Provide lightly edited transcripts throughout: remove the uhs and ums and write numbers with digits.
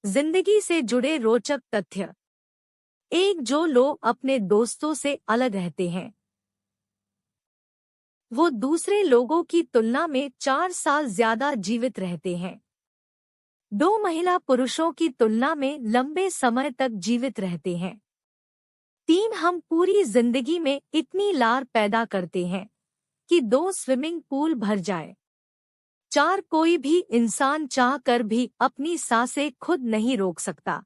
जिंदगी से जुड़े रोचक तथ्य। एक, जो लोग अपने दोस्तों से अलग रहते हैं वो दूसरे लोगों की तुलना में 4 साल ज्यादा जीवित रहते हैं। दो, महिला पुरुषों की तुलना में लंबे समय तक जीवित रहते हैं। तीन, हम पूरी जिंदगी में इतनी लार पैदा करते हैं कि 2 स्विमिंग पूल भर जाए। चार, कोई भी इंसान चाह कर भी अपनी सांसें खुद नहीं रोक सकता।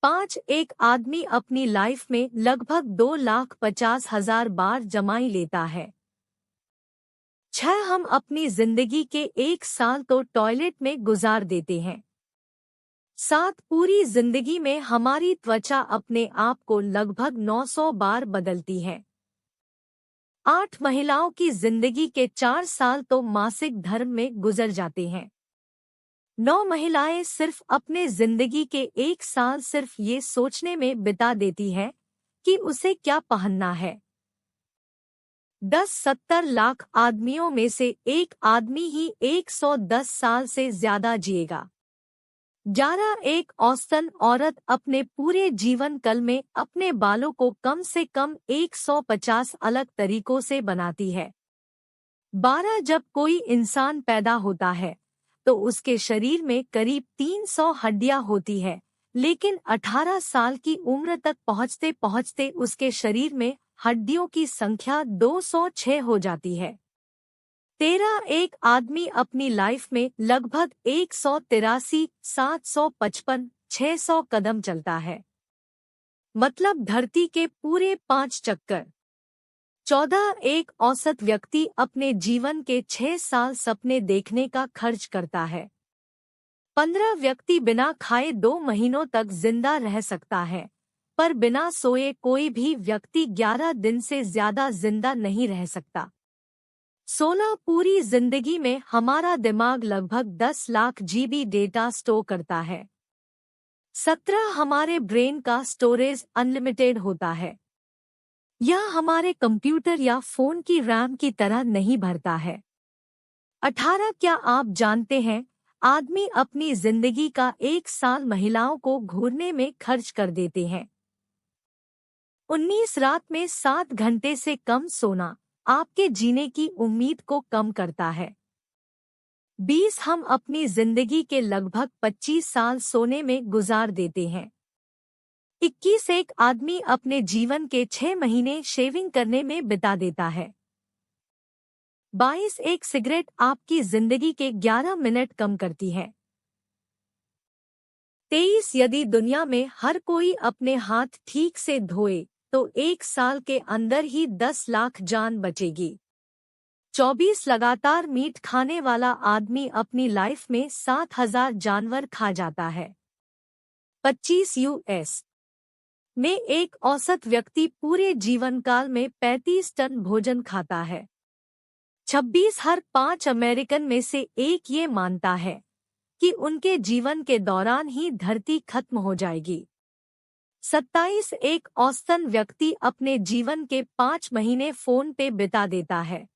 पाँच, एक आदमी अपनी लाइफ में लगभग 2,50,000 बार जमाई लेता है। 6, हम अपनी जिंदगी के 1 साल तो टॉयलेट में गुजार देते हैं। 7, पूरी जिंदगी में हमारी त्वचा अपने आप को लगभग 900 बार बदलती है। 8, महिलाओं की जिंदगी के 4 साल तो मासिक धर्म में गुजर जाते हैं। 9, महिलाएं सिर्फ अपने जिंदगी के 1 साल सिर्फ ये सोचने में बिता देती है कि उसे क्या पहनना है। 10, 70 लाख आदमियों में से एक आदमी ही 110 साल से ज्यादा जिएगा। 11, एक औसतन औरत अपने पूरे जीवन काल में अपने बालों को कम से कम 150 अलग तरीकों से बनाती है। 12, जब कोई इंसान पैदा होता है तो उसके शरीर में करीब 300 हड्डियां होती है, लेकिन 18 साल की उम्र तक पहुंचते पहुंचते उसके शरीर में हड्डियों की संख्या 206 हो जाती है। 13, एक आदमी अपनी लाइफ में लगभग 183, 755, 600 कदम चलता है, मतलब धरती के पूरे 5 चक्कर। 14, एक औसत व्यक्ति अपने जीवन के 6 साल सपने देखने का खर्च करता है। 15, व्यक्ति बिना खाए 2 महीनों तक जिंदा रह सकता है, पर बिना सोए कोई भी व्यक्ति 11 दिन से ज्यादा जिंदा नहीं रह सकता। 16, पूरी जिंदगी में हमारा दिमाग लगभग 10 लाख जीबी डेटा स्टोर करता है। 17, हमारे ब्रेन का स्टोरेज अनलिमिटेड होता है। यह हमारे कंप्यूटर या फोन की रैम की तरह नहीं भरता है। 18, क्या आप जानते हैं आदमी अपनी जिंदगी का 1 साल महिलाओं को घूरने में खर्च कर देते हैं। 19, रात में 7 घंटे से कम सोना आपके जीने की उम्मीद को कम करता है। 20, हम अपनी जिंदगी के लगभग 25 साल सोने में गुजार देते हैं। 21, एक आदमी अपने जीवन के 6 महीने शेविंग करने में बिता देता है। 22, एक सिगरेट आपकी जिंदगी के 11 मिनट कम करती है। 23, यदि दुनिया में हर कोई अपने हाथ ठीक से धोए तो 1 साल के अंदर ही 10 लाख जान बचेगी। 24, लगातार मीट खाने वाला आदमी अपनी लाइफ में 7,000 जानवर खा जाता है। 25, यूएस में एक औसत व्यक्ति पूरे जीवन काल में 35 टन भोजन खाता है। 26, हर 5 अमेरिकन में से एक ये मानता है कि उनके जीवन के दौरान ही धरती खत्म हो जाएगी। 27, एक औसतन व्यक्ति अपने जीवन के 5 महीने फोन पे बिता देता है।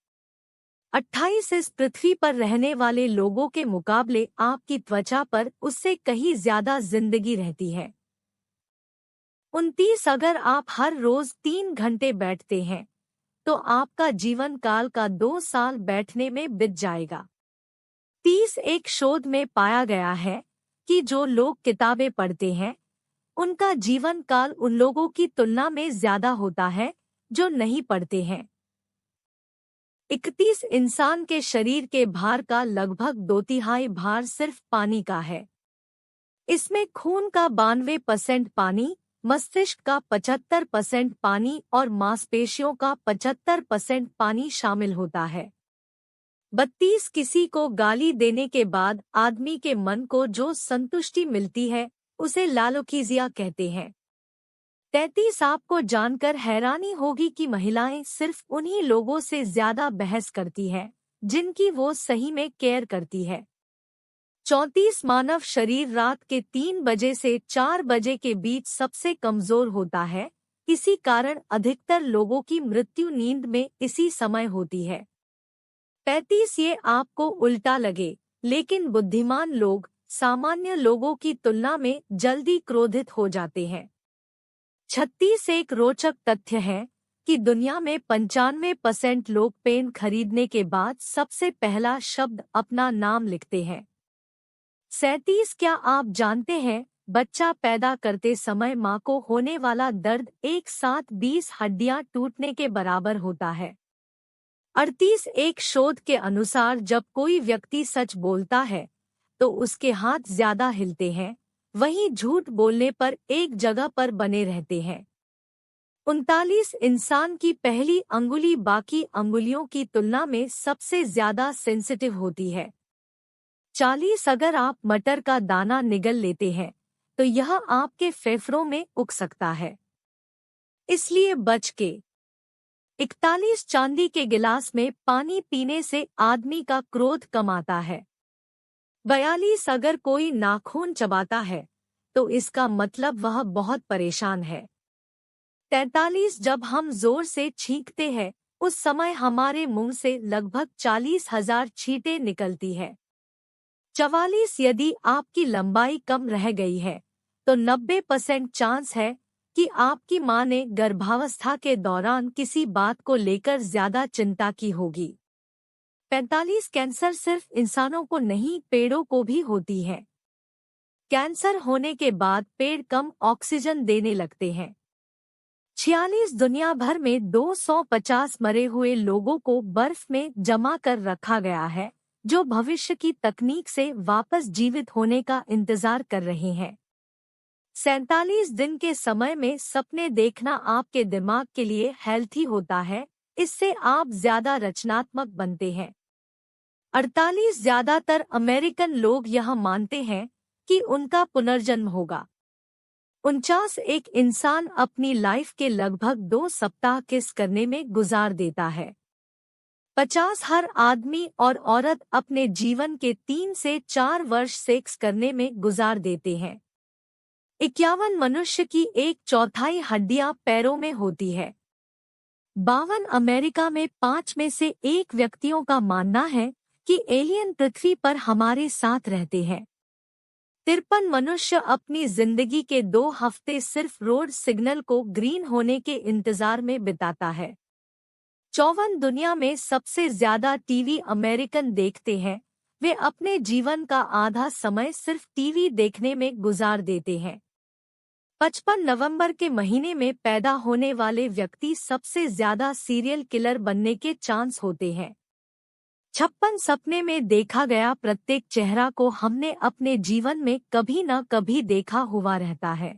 28, इस पृथ्वी पर रहने वाले लोगों के मुकाबले आपकी त्वचा पर उससे कहीं ज्यादा जिंदगी रहती है। 29, अगर आप हर रोज 3 घंटे बैठते हैं तो आपका जीवन काल का 2 साल बैठने में बीत जाएगा। 30, एक शोध में पाया गया है कि जो लोग किताबें पढ़ते हैं उनका जीवन काल उन लोगों की तुलना में ज्यादा होता है जो नहीं पढ़ते हैं। 31, इंसान के शरीर के भार का लगभग 2/3 भार सिर्फ पानी का है। इसमें खून का 92% पानी, मस्तिष्क का 75% पानी और मांसपेशियों का 75% पानी शामिल होता है। 32, किसी को गाली देने के बाद आदमी के मन को जो संतुष्टि मिलती है उसे लालोकीजिया कहते हैं। 33, आपको जानकर हैरानी होगी कि महिलाएं सिर्फ उन्हीं लोगों से ज्यादा बहस करती हैं जिनकी वो सही में केयर करती है। 34, मानव शरीर रात के 3 बजे से 4 बजे के बीच सबसे कमजोर होता है, इसी कारण अधिकतर लोगों की मृत्यु नींद में इसी समय होती है। 35, ये आपको उल्टा लगे लेकिन बुद्धिमान लोग सामान्य लोगों की तुलना में जल्दी क्रोधित हो जाते हैं। 36 एक रोचक तथ्य है कि दुनिया में 95% लोग पेन खरीदने के बाद सबसे पहला शब्द अपना नाम लिखते हैं। 37 क्या आप जानते हैं बच्चा पैदा करते समय माँ को होने वाला दर्द एक साथ 20 हड्डियां टूटने के बराबर होता है। 38 एक शोध के अनुसार जब कोई व्यक्ति सच बोलता है तो उसके हाथ ज्यादा हिलते हैं, वहीं झूठ बोलने पर एक जगह पर बने रहते हैं। 39 इंसान की पहली अंगुली बाकी अंगुलियों की तुलना में सबसे ज्यादा सेंसिटिव होती है। 40 अगर आप मटर का दाना निगल लेते हैं तो यह आपके फेफड़ों में उग सकता है, इसलिए बच के। 41 चांदी के गिलास में पानी पीने से आदमी का क्रोध कम आता है। 42 अगर कोई नाखून चबाता है तो इसका मतलब वह बहुत परेशान है। 43 जब हम जोर से छींकते हैं उस समय हमारे मुंह से लगभग 40,000 छींटें निकलती है। 44 यदि आपकी लंबाई कम रह गई है तो 90% चांस है कि आपकी मां ने गर्भावस्था के दौरान किसी बात को लेकर ज्यादा चिंता की होगी। 45 कैंसर सिर्फ इंसानों को नहीं पेड़ों को भी होती है। कैंसर होने के बाद पेड़ कम ऑक्सीजन देने लगते हैं। 46 दुनिया भर में 250 मरे हुए लोगों को बर्फ में जमा कर रखा गया है जो भविष्य की तकनीक से वापस जीवित होने का इंतजार कर रहे हैं। 47 दिन के समय में सपने देखना आपके दिमाग के लिए हेल्थी होता है, इससे आप ज्यादा रचनात्मक बनते हैं। 48 ज्यादातर अमेरिकन लोग यह मानते हैं कि उनका पुनर्जन्म होगा। 49 एक इंसान अपनी लाइफ के लगभग 2 सप्ताह किस करने में गुजार देता है। 50 हर आदमी और औरत अपने जीवन के 3 से 4 वर्ष सेक्स करने में गुजार देते हैं। 51 मनुष्य की 1/4 हड्डियां पैरों में होती है। 52 अमेरिका में 5 में से 1 व्यक्तियों का मानना है कि एलियन पृथ्वी पर हमारे साथ रहते हैं। 53 मनुष्य अपनी जिंदगी के 2 हफ्ते सिर्फ रोड सिग्नल को ग्रीन होने के इंतजार में बिताता है। 54 दुनिया में सबसे ज्यादा टीवी अमेरिकन देखते हैं, वे अपने जीवन का आधा समय सिर्फ टीवी देखने में गुजार देते हैं। 55 नवंबर के महीने में पैदा होने वाले व्यक्ति सबसे ज्यादा सीरियल किलर बनने के चांस होते हैं। 56 सपने में देखा गया प्रत्येक चेहरा को हमने अपने जीवन में कभी न कभी देखा हुआ रहता है।